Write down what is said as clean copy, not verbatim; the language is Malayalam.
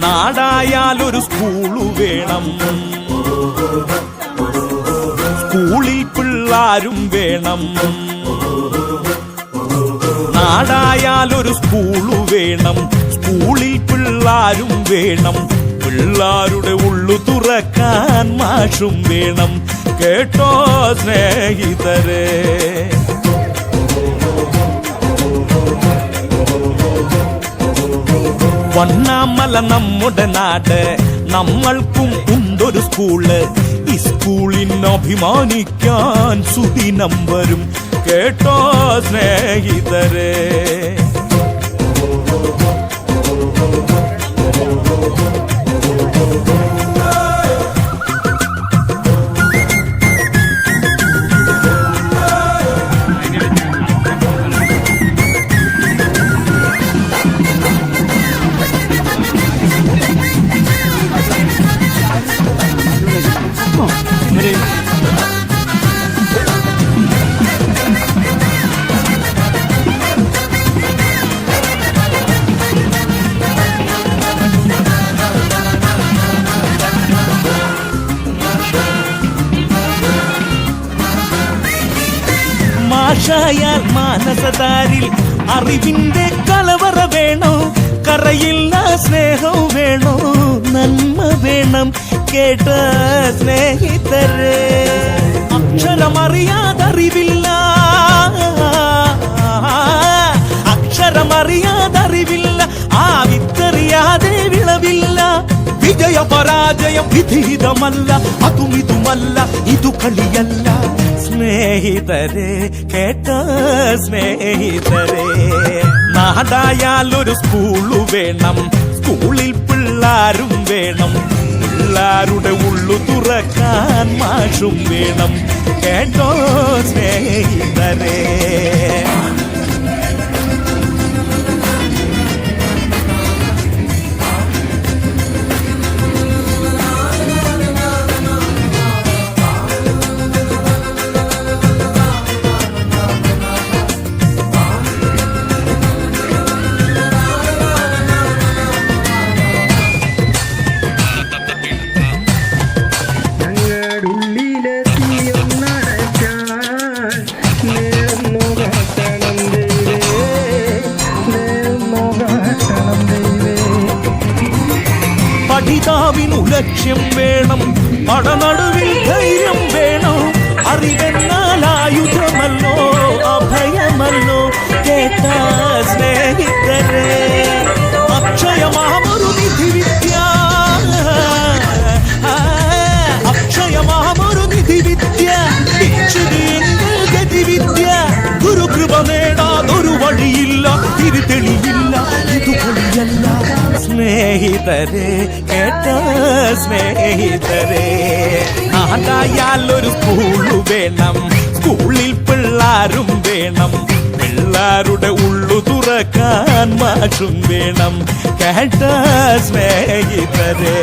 നാടായാലൊരു സ്കൂള് വേണം, സ്കൂളിൽ പിള്ളാരും വേണം. നാടായാലൊരു സ്കൂള് വേണം, സ്കൂളിൽ പിള്ളാരും വേണം. പിള്ളാരുടെ ഉള്ളു തുറക്കാൻ മാഷും വേണം. കേട്ടോ സ്നേഹിതരെ, വണ്ണാമല നമ്മുടെ നാട്, നമ്മൾക്കും ഉണ്ടൊരു സ്കൂള്. ഈ സ്കൂളിന് അഭിമാനിക്കാൻ സുദിനം വരും. കേട്ടോ സ്നേഹിതരെ, മാഷായാൽ മാനസതാരിൽ അറിവിന്റെ കലവറ വേണോ, കറയില്ല സ്നേഹം വേണോ, നന്മ വേണം. കേട്ട സ്നേഹിതരെ, അക്ഷരമറിയാതറിവില്ല, അക്ഷരമറിയാതറിവില്ല, ആ വിത്തറിയാതെ വിളവില്ല. വിജയ പരാജയം വിധീതമല്ല, അതും ഇതുമല്ല, ഇതു കളിയല്ല. സ്നേഹിതരെ, കേട്ട സ്നേഹിതരെ, നാടായാലൊരു സ്കൂള് വേണം, സ്കൂളിൽ പിള്ളാരും വേണം. പിള്ളാരുടെ ഉള്ളു തുറക്കാൻ മാഷും വേണം. കേട്ടോ സ്നേഹിതരെ, പഠിതാവിനു ലക്ഷ്യം വേണം, പടനടുവിൽ ധൈര്യം വേണം. അറിവെന്നാൽ ആയുധമല്ലോ, അഭയമല്ലോ. കേട്ട സ്നേഹിതരെ, അക്ഷയമാമൊരു നിധിവിദ്യ, അക്ഷയമാമൊരു നിധിവിദ്യ, ഗതിവിദ്യ. ഗുരുകൃപ നേടാതൊരു വഴിയില്ല, തിരിതെളിയില്ല, ഇതു കളിയല്ല. സ്നേഹിതരെ, കേട്ട സ്നേഹിതരെ, നാടായാലൊരു സ്കൂള് വേണം, സ്കൂളിൽ പിള്ളാരും വേണം. പിള്ളാരുടെ ഉള്ളു തുറക്കാൻ മാഷും വേണം. കേട്ട സ്നേഹിതരെ.